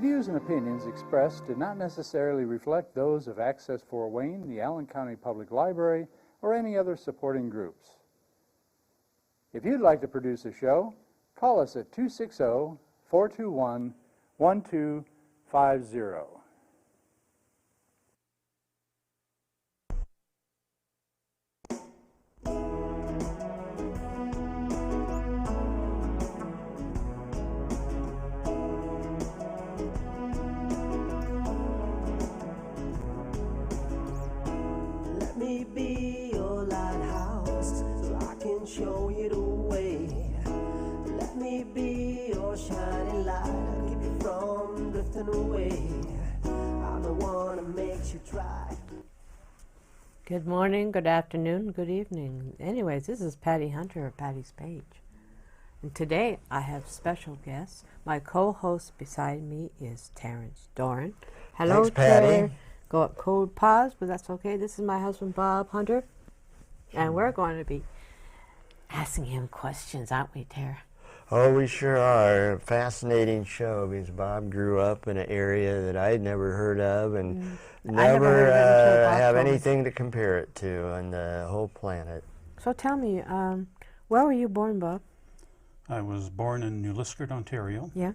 views and opinions expressed do not necessarily reflect those of Access Fort Wayne, the Allen County Public Library, or any other supporting groups. If you'd like to produce a show, call us at 260-421-1250. Let me be your lighthouse so I can show you the way. Let me be your shining light, I'll keep you from drifting away. I'm the one that makes you try. Good morning, good afternoon, good evening. Anyways, this is Patty Hunter of Patty's Page. And today I have special guests. My co-host beside me is Terrence Doran. Hello, Thanks, Patty. Terry. Go up cold pause, but that's okay. This is my husband, Bob Hunter. And we're going to be asking him questions, aren't we, Tara? Oh, we sure are. A fascinating show because Bob grew up in an area that I'd never heard of and never have anything to compare it to on the whole planet. So tell me, where were you born, Bob? I was born in New Liskeard, Ontario. Yeah.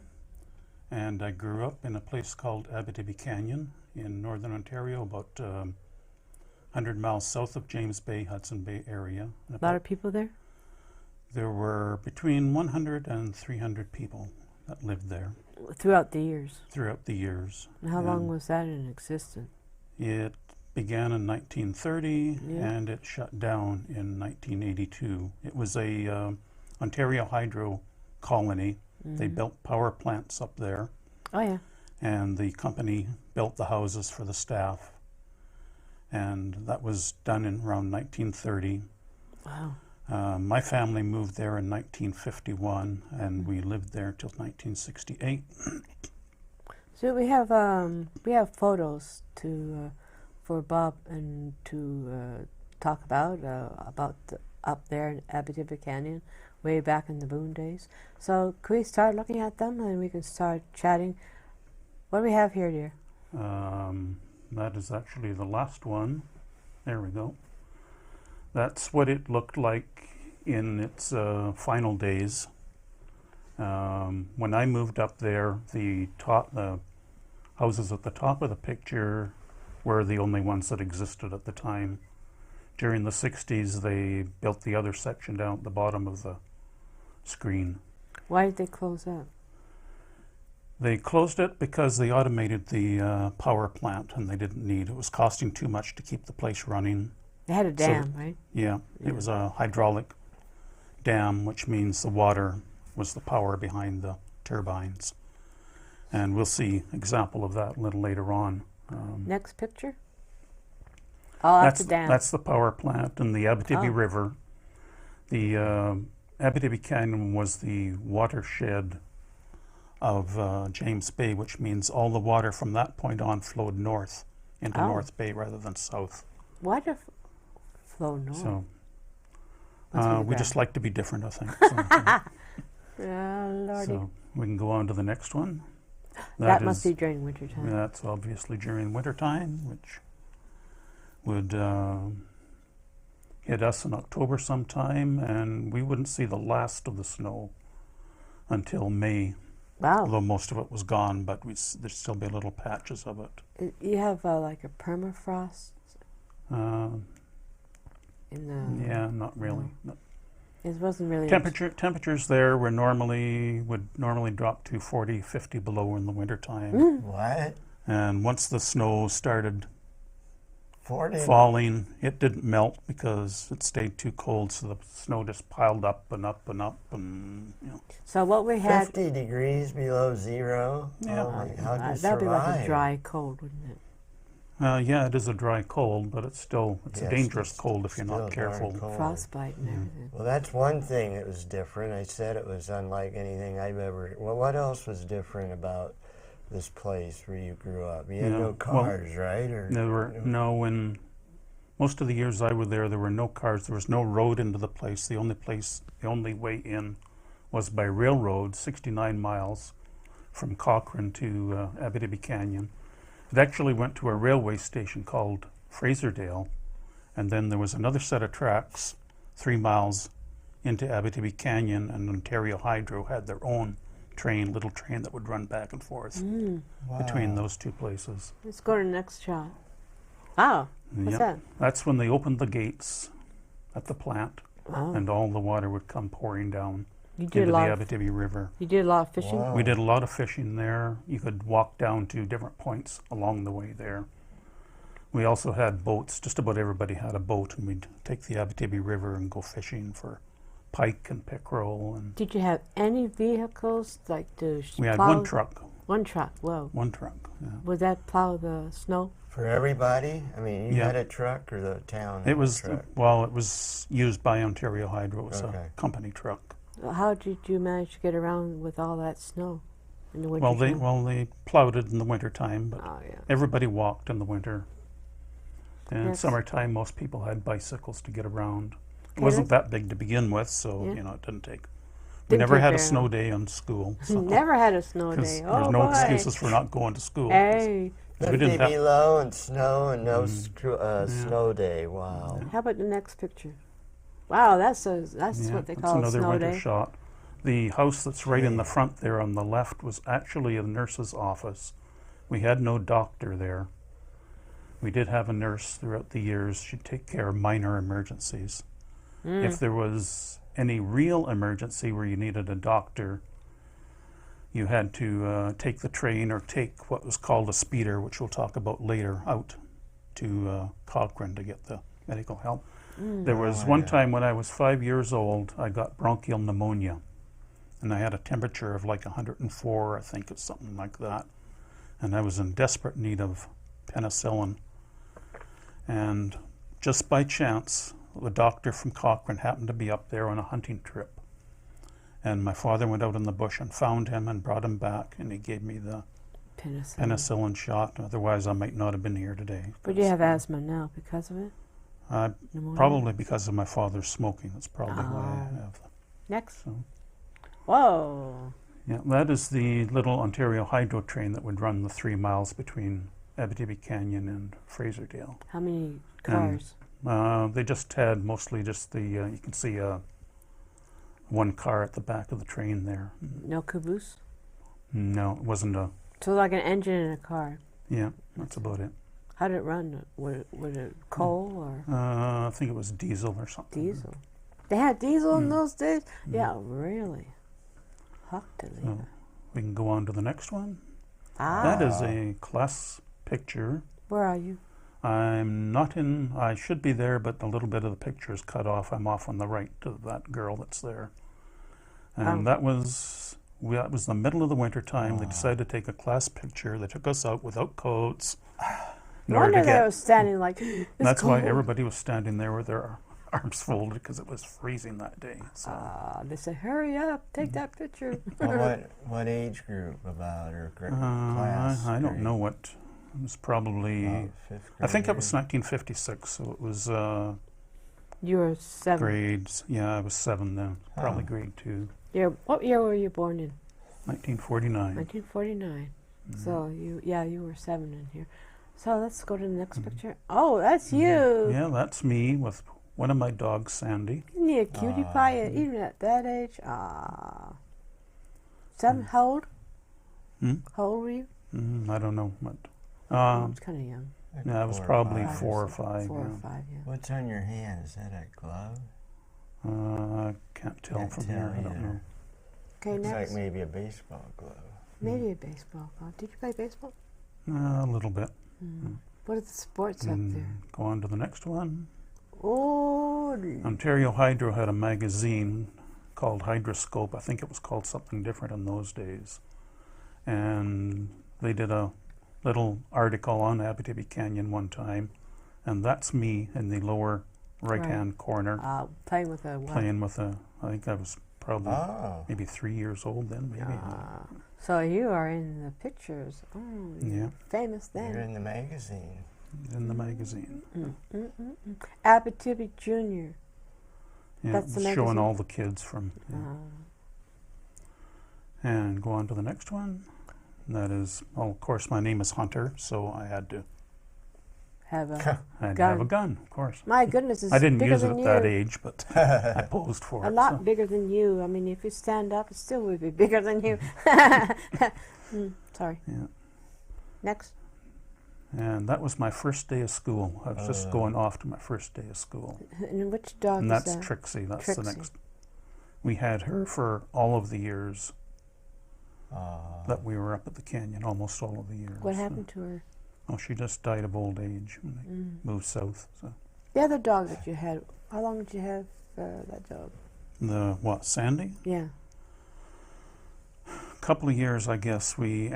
And I grew up in a place called Abitibi Canyon in northern Ontario, about 100 miles south of James Bay, Hudson Bay area. A lot of people there? There were between 100 and 300 people that lived there. Throughout the years? Throughout the years. And how long was that in existence? It began in 1930 and it shut down in 1982. It was a Ontario Hydro colony. They built power plants up there. Oh, yeah. And the company built the houses for the staff. And that was done in around 1930. Wow. My family moved there in 1951, and we lived there till 1968. So we have photos to for Bob and to talk about up there in Abitibi Canyon, way back in the boom days. So could we start looking at them and we can start chatting? What do we have here, dear? That is actually the last one. There we go. That's what it looked like in its final days. When I moved up there, the houses at the top of the picture were the only ones that existed at the time. During the 60s, they built the other section down at the bottom of the screen. Why did they close that? They closed it because they automated the power plant, and they didn't need it. It was costing too much to keep the place running. They had a dam, right? Yeah, it was a hydraulic dam, which means the water was the power behind the turbines. And we'll see example of that a little later on. Next picture? Oh, that's the dam. That's the power plant in the Abitibi River. The Abitibi Canyon was the watershed of James Bay, which means all the water from that point on flowed north into North Bay rather than south. Water flow north? So we just like to be different, I think. So, Lordy. so we can go on to the next one. That must be during winter time. That's obviously during winter time, which would hit us in October sometime, and we wouldn't see the last of the snow until May. Wow. Although most of it was gone, but there'd still be little patches of it. You have like a permafrost in the... Yeah, not really. No. It wasn't really... Temperatures there would normally drop to 40, 50 below in the wintertime. What? And once the snow started 40? falling, it didn't melt because it stayed too cold, so the snow just piled up and up and up, and you know. So what we had... 50 degrees below zero? Yeah. Oh my, how'd you that'd be like a survive? dry cold, wouldn't it? Yeah, it is a dry cold, but it's a dangerous cold if you're not careful. Frostbite and everything. Well, that's one thing that was different. I said it was unlike anything I've ever... Well, what else was different about this place where you grew up? You had no cars, right? Or there were in most of the years I was there were no cars. There was no road into the place. The only way in was by railroad, 69 miles from Cochrane to Abitibi Canyon. It actually went to a railway station called Fraserdale, and then there was another set of tracks 3 miles into Abitibi Canyon, and Ontario Hydro had their own train, little train that would run back and forth between those two places. Let's go to the next shot. Wow, what's Yep. that? That's when they opened the gates at the plant, Oh. and all the water would come pouring down You into did the a lot. Abitibi River. You did a lot of fishing. Wow. We did a lot of fishing there. You could walk down to different points along the way there. We also had boats. Just about everybody had a boat, and we'd take the Abitibi River and go fishing for pike and pickerel. And Did you have any vehicles like to we had plow? one truck. One truck. Whoa. One truck. Yeah. Would that plow the snow? For everybody? I mean, you Yeah. had a truck or the town It had was a truck? well. It was used by Ontario Hydro. It was Okay. a company truck. How did you manage to get around with all that snow in the winter? Well, they plowed it in the winter time, but Oh yeah. everybody walked in the winter. And Yes. summertime, most people had bicycles to get around. It Okay, wasn't that big to begin with, so Yeah. it didn't take. We Didn't never take had a very snow long. day on school. So, Never had a snow 'cause day. there's Oh no boy. excuses for not going to school. Hey, We Let didn't it have- be low and snow and no Yeah. snow day. Wow. how about the next picture? Wow, that's Yeah, what they that's call a another snow winter day. shot. The house that's right in the Okay. front there on the left was actually a nurse's office. We had no doctor there. We did have a nurse throughout the years. She'd take care of minor emergencies. If there was any real emergency where you needed a doctor, you had to take the train or take what was called a speeder, which we'll talk about later, out to Cochrane to get the medical help. There was one time when I was 5 years old, I got bronchial pneumonia, and I had a temperature of like 104, I think it's something like that. And I was in desperate need of penicillin. And just by chance, the doctor from Cochrane happened to be up there on a hunting trip. And my father went out in the bush and found him and brought him back, and he gave me the penicillin shot. Otherwise, I might not have been here today. But you have asthma now because of it? Pneumonia? Probably because of my father's smoking. That's probably why I Oh. have. Next. So, Whoa. yeah, that is the little Ontario Hydro train that would run the 3 miles between Abitibi Canyon and Fraserdale. How many cars? They just had mostly just the, you can see one car at the back of the train there. No caboose? No, it wasn't a, So like an engine in a car. yeah, that's about it. How did it run? Was it coal or I think it was diesel or something. diesel? They had diesel in those days? Yeah, really. Huckleberry. So we can go on to the next one. Ah, That is a class picture. where are you? I'm not in, I should be there, but a little bit of the picture is cut off. I'm off on the right to that girl that's there. And that was the middle of the winter time. They decided to take a class picture. They took us out without coats. In No order wonder to they get, were standing like, it's that's why cold. everybody was standing there with their arms folded because it was freezing that day. So They said, hurry up, take that picture. Well, what age group about or class? I don't grade? know what, it was probably, About fifth I think it grade? was 1956, so it was You were 7. grades, yeah, I was 7 then, probably grade 2, What year were you born in? 1949. 1949. So you were 7 in here. So let's go to the next picture. Oh, that's you. Yeah, that's me with one of my dogs, Sandy. Isn't he a cutie pie even at that age? Ah. 7, how old? How old were you? I don't know what. It's kind of young. Like Yeah, I was 4 or probably 5. 4 or 5. 4 or yeah. 5, yeah. What's on your hand? Is that a glove? I can't tell Can't from tell here. I don't either. know. Okay, Looks next. like maybe a baseball glove. Maybe a baseball glove. Did you play baseball? A little bit. What are the sports up there? Go on to the next one. Oh, Ontario Hydro had a magazine called Hydroscope. I think it was called something different in those days. And they did a little article on Abitibi Canyon one time. And that's me in the lower right-hand corner playing with a what? playing with a, I think I was probably Oh. maybe 3 years old then, maybe. So you are in the pictures. Oh, Yeah. you're famous You're then. in the magazine. In the magazine. Abitibi Junior. Yeah, That's the it was showing magazine? all the kids from. Yeah. And go on to the next one. That is, well, of course, my name is Hunter, so I had to Have a have a gun. gun, of course. My goodness, it's I didn't bigger use it than at you. that age, but I posed for A it. lot so. bigger than you. I mean, if you stand up, it still would be bigger than you. Sorry. Yeah. Next. And that was my first day of school. I was just going off to my first day of school. And which dog And is that's that? Trixie. That's Trixie. the next. We had her for all of the years that we were up at the canyon, almost all of the years. What happened to her? Oh, she just died of old age when they moved south. So. The other dog that you had, how long did you have that dog? The what, Sandy? Yeah. A couple of years, I guess. We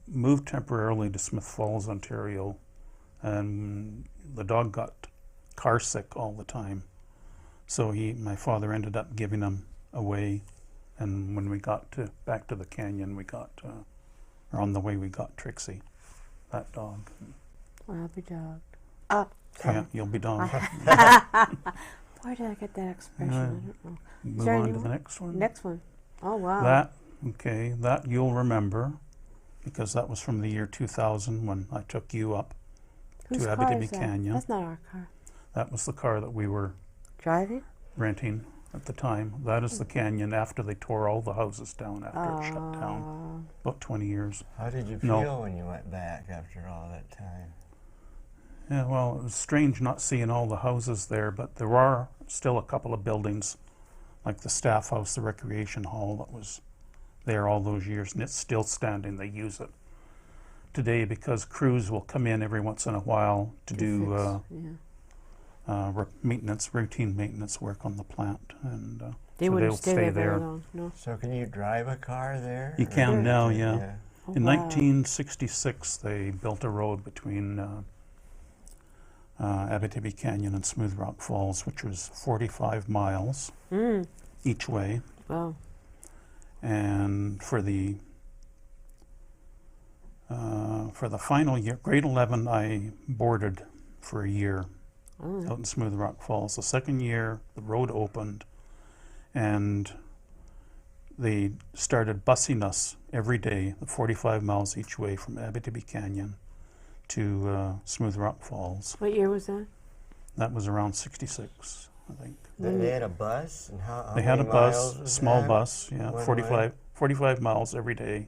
moved temporarily to Smith Falls, Ontario, and the dog got car sick all the time. So my father ended up giving him away, and when we got back to the canyon, we got, or on the way, we got Trixie, that dog. Well, I'll be dogged. Ah, sorry. Yeah, you'll be done. Where did I get that expression? I don't know. Move there on any to the more? next one. Next one. Oh, wow. That you'll remember, because that was from the year 2000 when I took you up Whose to car Abitibi is that? Canyon. That's not our car. That was the car that we were Driving? renting at the time. That is the canyon after they tore all the houses down after it shut down. About 20 years. How did you No. feel when you went back after all that time? Yeah, well, it was strange not seeing all the houses there, but there are still a couple of buildings, like the staff house, the recreation hall that was there all those years, and it's still standing. They use it today because crews will come in every once in a while to do routine maintenance work on the plant, and They so wouldn't they'll stay stay there very there. long. No. So can you drive a car there? You can Or- now, yeah. Oh, In wow. 1966, they built a road between Abitibi Canyon and Smooth Rock Falls, which was 45 miles each way. Wow. And for the final year, grade 11, I boarded for a year out in Smooth Rock Falls. The second year, the road opened, and they started busing us every day, 45 miles each way from Abitibi Canyon to Smooth Rock Falls. What year was that? That was around 66, I think. They had a bus? And how They had a many bus, miles was small that? bus, yeah, One 45 miles every day.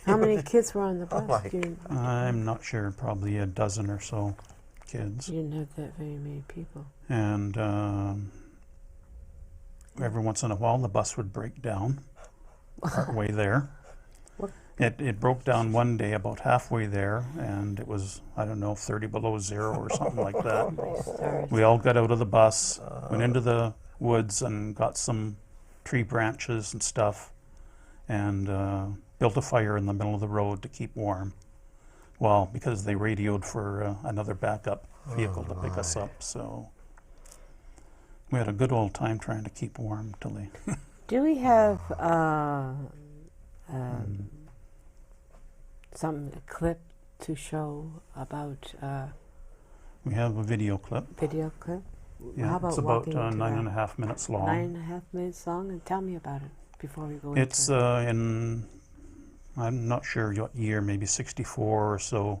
How many kids were on the bus? my You I'm not sure, probably a dozen or so kids. didn't have that very many people. And every once in a while the bus would break down partway there. It broke down one day about halfway there, and it was, I don't know, 30 below zero or something like that. Stars. We all got out of the bus, went into the woods and got some tree branches and stuff, and built a fire in the middle of the road to keep warm. Well, because they radioed for another backup vehicle to pick us up, so we had a good old time trying to keep warm till they... Do we have some clip to show about We have a video clip. video clip? Yeah, How about it's about walking into 9.5 minutes long. 9.5 minutes long, and tell me about it before we go It's into it. in, I'm not sure what year, maybe 64 or so.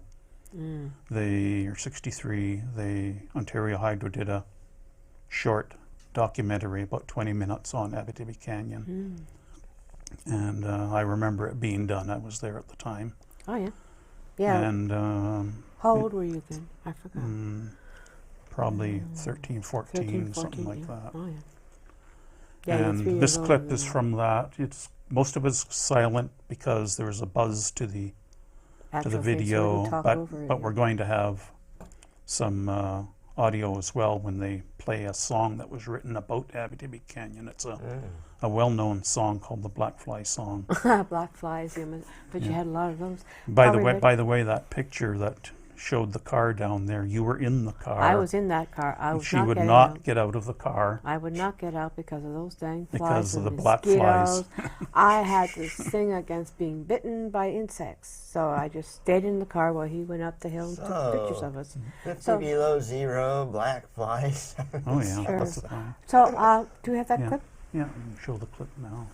Or 63, the Ontario Hydro did a short documentary, about 20 minutes, on Abitibi Canyon. And I remember it being done. I was there at the time. Oh, yeah. Yeah. And How old were you then? I forgot. probably 13, 14, 13, 14, something like yeah. that. Oh, yeah. Yeah, you're 3 And years this older clip than is I am. from that. It's most of it's silent because there was a buzz to the Actual thing, so we video, can talk but over it, but yeah. we're going to have some audio as well when they play a song that was written about Abitibi Canyon. It's a well-known song called the Black Fly Song. Black flies, yeah, but you had a lot of those. By Probably the way, that picture that showed the car down there, you were in the car. I was in that car. I was She not would getting not out. get out of the car. I would not get out because of those dang flies. Because of and the black flies. mosquitoes. I had this thing against being bitten by insects, so I just stayed in the car while he went up the hill and took pictures of us. 50 So- below zero, black flies. Oh yeah, Sure. that's the thing. So, do you have that Yeah. clip? Yeah, I'll show the clip now.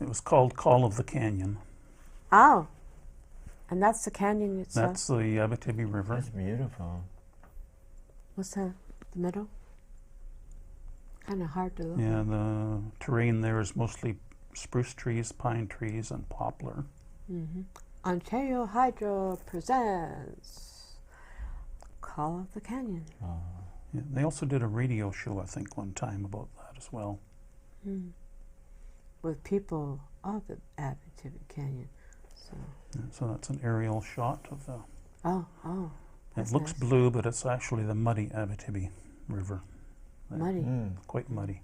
It was called Call of the Canyon. Oh, and that's the canyon itself? That's the Abitibi River. That's beautiful. What's that? The middle? Kind of hard to look Yeah, at. the terrain there is mostly spruce trees, pine trees, and poplar. Ontario Hydro presents Call of the Canyon. Yeah, they also did a radio show, I think, one time about that as well. With people of the Abitibi Canyon. So, Yeah, so that's an aerial shot of the. oh, It that's looks nice. blue, but it's actually the muddy Abitibi River. Muddy. Quite muddy.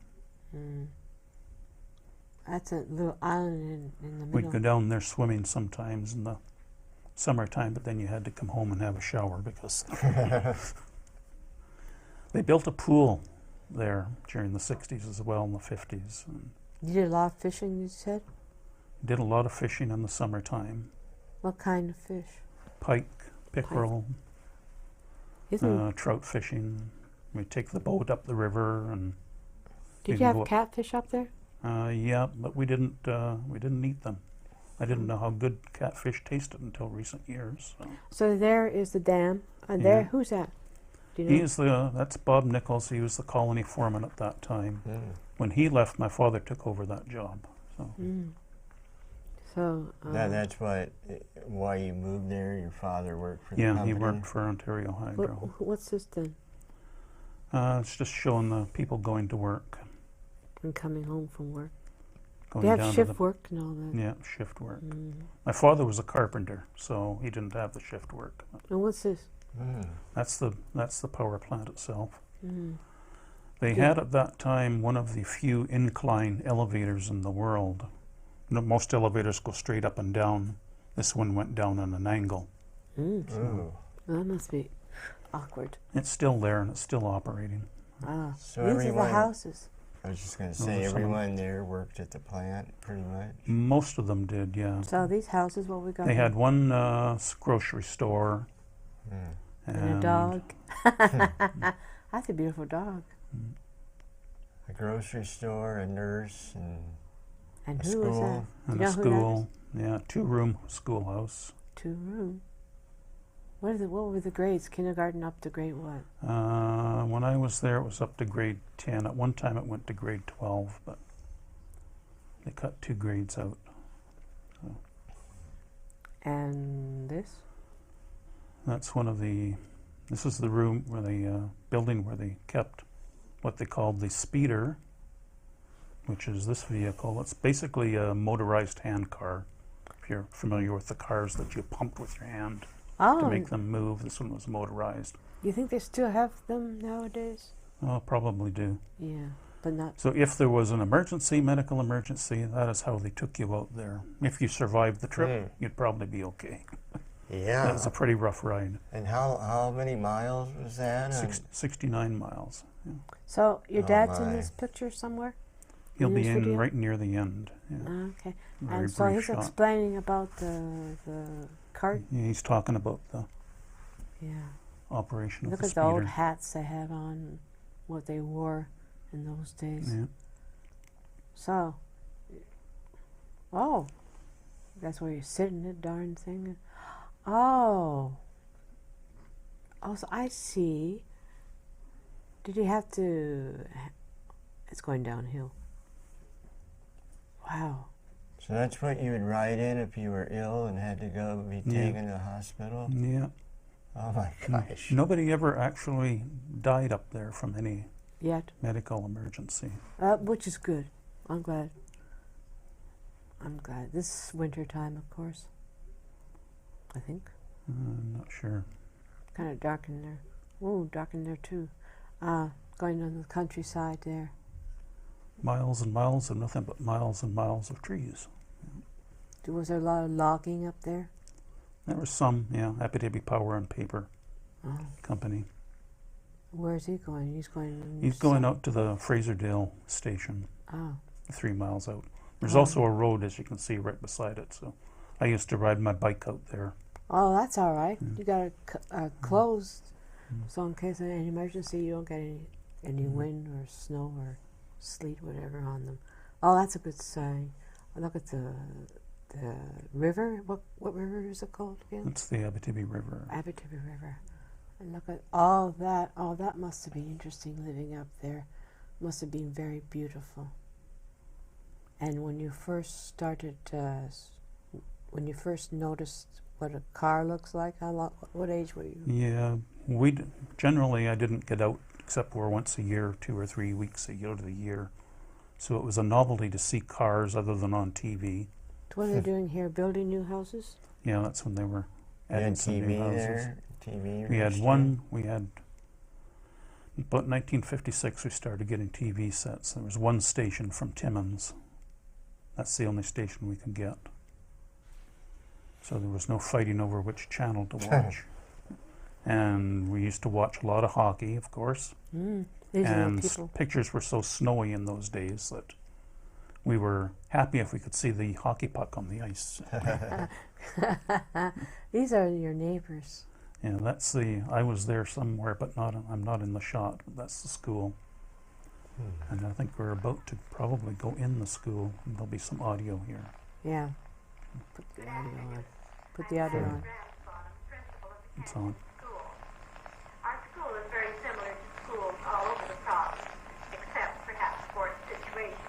That's a little island in the We'd middle. go down there swimming sometimes in the summertime, but then you had to come home and have a shower because they built a pool there during the 60s as well, in the 50s. And You did a lot of fishing, you said? did a lot of fishing in the summertime. What kind of fish? Pike, pickerel, Isn't, trout fishing. We'd take the boat up the river and did we'd you have go up- catfish up there? yeah, but we didn't eat them. I didn't know how good catfish tasted until recent years. So. So there is the dam. And there, Yeah. who's that? Do you know? That's Bob Nichols. He was the colony foreman at that time. When he left, my father took over that job. So So, That's why you moved there. Your father worked for the yeah, company. he worked for Ontario Hydro. what's this then? It's just showing the people going to work, And coming home from work. going They have down shift to the work and all that. yeah shift work. My father was a carpenter, so he didn't have the shift work. And what's this? That's the power plant itself. They Yeah. had at that time one of the few incline elevators in the world. Most elevators go straight up and down. This one went down on an angle. Ooh. That must be awkward. It's still there and it's still operating. So These are the everyone- houses. I was just going to Those say, are some of everyone there worked at the plant, pretty much. Most of them did, yeah. So these houses, what we got? They here? had one grocery store. And a dog. That's a beautiful dog. A grocery store, a nurse, And A who is that? school. Do And you a know who that is? school. Yeah, 2-room schoolhouse. 2-room. What were the grades? Kindergarten up to grade what? When I was there, it was up to grade 10. At one time, it went to grade 12, but they cut 2 grades out. And this? That's one of the. This is the room where the building where they kept what they called the speeder, which is this vehicle. It's basically a motorized hand car. If you're familiar with the cars that you pumped with your hand Oh, to make them move, this one was motorized. you think they still have them nowadays? Oh, probably do. Yeah, but not. So if there was an emergency, medical emergency, that is how they took you out there. If you survived the trip, you'd probably be okay. yeah. That was a pretty rough ride. And how many miles was that? 69 miles. Yeah. So your Oh, dad's in my. this picture somewhere? He'll be this in video? right near the end. Yeah. Okay. Very And so brief he's shot. explaining about the cart. Yeah, he's talking about the Yeah. operation of Look the at the old speeder. hats they had on, what they wore in those days. Yeah. So, oh, that's where you sit in that darn thing. Oh, so I see. Did you have to? It's going downhill. Wow. So that's what you would ride in if you were ill and had to go be Yeah. taken to the hospital? Yeah. Oh my gosh. Nobody ever actually died up there from any Yet, medical emergency. which is good. I'm glad. I'm glad. This winter time, of course. I think. I'm not sure. Kind of dark in there. Oh, dark in there too. Going on the countryside there. Miles and miles and nothing but miles and miles of trees. Was there a lot of logging up there? There was some, yeah, Abitibi Power and Paper Oh. Company. Where is he going? He's going. He's going out to the Fraserville station, Oh. 3 miles out. There's Oh. also a road, as you can see, right beside it. So I used to ride my bike out there. Oh, that's all right. You got it closed, so in case of any emergency, you don't get any wind or snow or sleet, whatever, on them. Oh, that's a good sign. Look at the river. What river is it called again? It's the Abitibi River. Abitibi River. And look at all that. Oh, that must have been interesting living up there. Must have been very beautiful. And when you first started, when you first noticed what a car looks like, what age were you? Yeah, generally I didn't get out except for once a year, 2 or 3 weeks out of the year. So it was a novelty to see cars other than on TV. What are they doing here? Building new houses? Yeah, that's when they were adding some TV new houses. there? TV. We had one. We had about 1956. We started getting TV sets. There was one station from Timmins. That's the only station we could get. So there was no fighting over which channel to watch. And we used to watch a lot of hockey, of course. And pictures were so snowy in those days that we were happy if we could see the hockey puck on the ice. These are your neighbors. Yeah, that's I was there somewhere, but I'm not in the shot. But that's the school. And I think we're about to probably go in the school. And there'll be some audio here. Yeah. Put the audio on. Put the audio on. It's on. Our school is very similar to schools all over the province, except perhaps for its situation.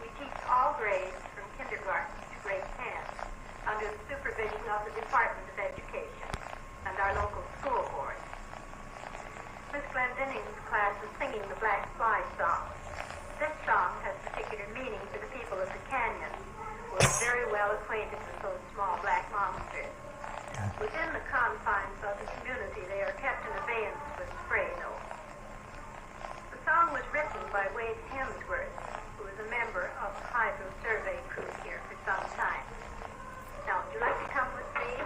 We teach all grades from kindergarten to grade 10 under the supervision of the Department of Education and our local school board. Miss Glendinnings's class is singing the Black Fly song. This song has particular meaning to the people of the canyon, who are very well acquainted with those small black monsters. Within the confines of the community, they are kept in abeyance with spray, though. The song was written by Wade Hemsworth, who is a member of the Hydro Survey crew here for some time. Now, would you like to come with me?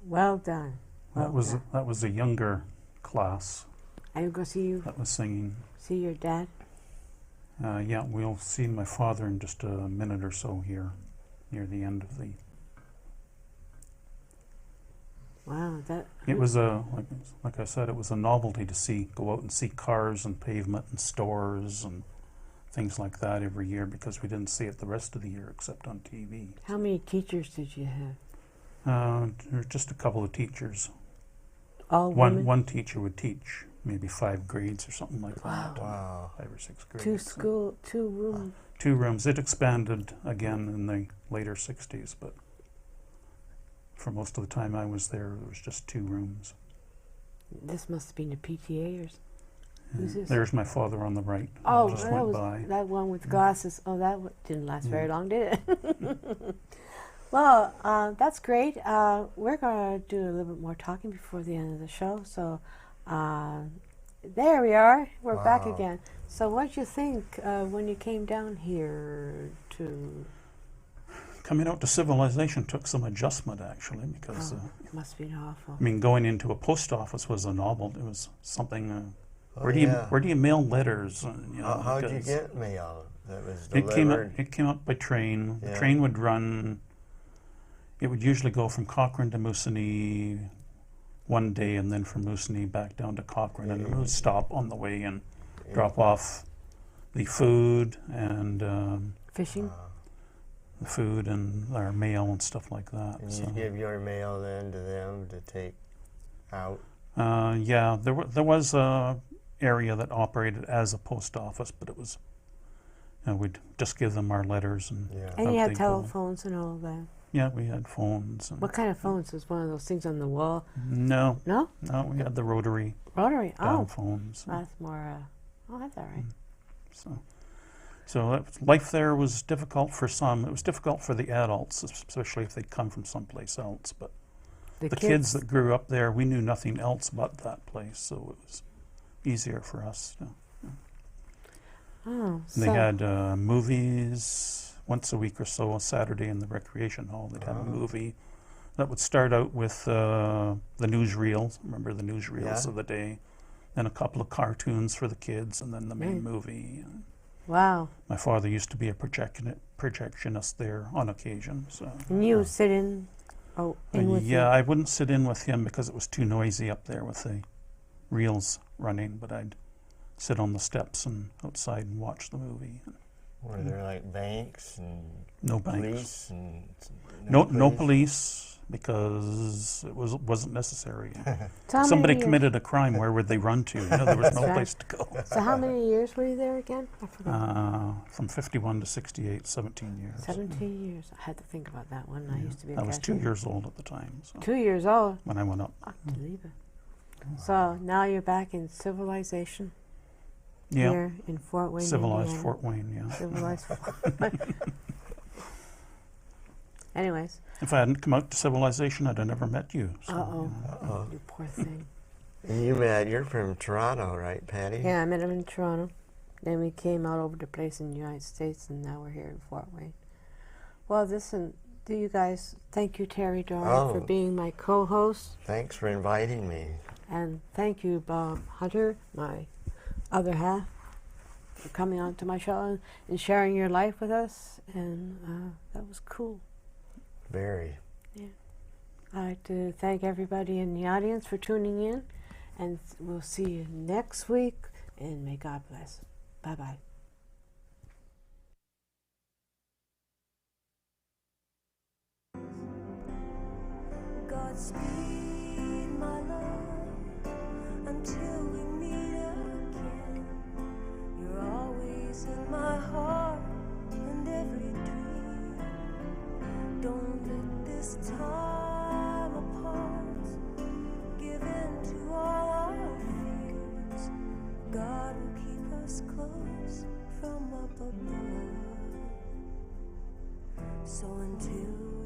Well done. Well done. That was a younger class Are you going to see that was singing. see your dad? Yeah, we'll see my father in just a minute or so here, near the end of the. Wow, that. It was like I said, it was a novelty to go out and see cars and pavement and stores and things like that every year, because we didn't see it the rest of the year except on TV. How many teachers did you have? There were just a couple of teachers. All women? One teacher would teach maybe 5 grades or something like that. Wow. 5 or 6 grades. Two rooms. 2 rooms. It expanded again in the later 60s, but for most of the time I was there was just 2 rooms. This must have been a PTA or who's this? There's my father on the right. Oh, just that went was by. that one with glasses. Oh, that didn't last very long, did it? Well, that's great. We're going to do a little bit more talking before the end of the show. So there we are. We're back again. So what did you think when you came down here to... Coming out to civilization took some adjustment, actually, because... it must have been awful. I mean, going into a post office was a novel. It was something... where do you mail letters? How did you get mail that was delivered? It came up by train. Yeah. The train would run... It would usually go from Cochrane to Moosonee one day, and then from Moosonee back down to Cochrane, and it would stop on the way and drop off the food and Fishing? the food and our mail and stuff like that. And you give your mail then to them to take out? Yeah, there was a area that operated as a post office, but it was, we'd just give them our letters and. Yeah. And you out had they'd go. telephones and all of that. Yeah, we had phones. And What kind of phones? Was one of those things on the wall? No, No? we had the rotary Rotary. dial Oh, phones. that's more. Oh, that's all right. So, So life there was difficult for some. It was difficult for the adults, especially if they'd come from someplace else. But the kids that grew up there, we knew nothing else but that place, so it was easier for us. Oh, They had movies once a week or so, on Saturday in the recreation hall. They'd have a movie that would start out with the newsreels. Remember the newsreels of the day? Then a couple of cartoons for the kids, and then the main movie. Wow. My father used to be a projectionist there on occasion. So. And you would sit in, with yeah, I wouldn't sit in with him because it was too noisy up there with the reels running, but I'd sit on the steps and outside and watch the movie. Were there like banks and no banks? Police and no police because it wasn't necessary. So Somebody committed a crime, where would they run to? You know, there was no place to go. So how many years were you there again? I forgot. From 51 to 68, 17 years. 17 years. I had to think about that one. I used to be a I was 2 cashier. years old at the time. So 2 years old? when I went up. Unbelievable. So now you're back in civilization Yeah. here in Fort Wayne, Civilized Indiana. Fort Wayne, yeah. Civilized Fort Wayne. Anyways. If I hadn't come out to civilization, I'd have never met you. So, Uh-oh. You poor thing. And you're from Toronto, right, Patty? Yeah, I met him in Toronto. Then we came out over the place in the United States, and now we're here in Fort Wayne. Well, listen, do you guys, thank you, Terry Dorr, for being my co-host. Thanks for inviting me. And thank you, Bob Hunter, my other half, for coming on to my show and sharing your life with us. And that was cool. Very. Yeah. I'd like to thank everybody in the audience for tuning in. And we'll see you next week. And may God bless. Bye-bye. Godspeed, my love, until we meet again. You're always in my heart and every dream. Don't let this time apart give in to all our fears. God will keep us close from up above. So until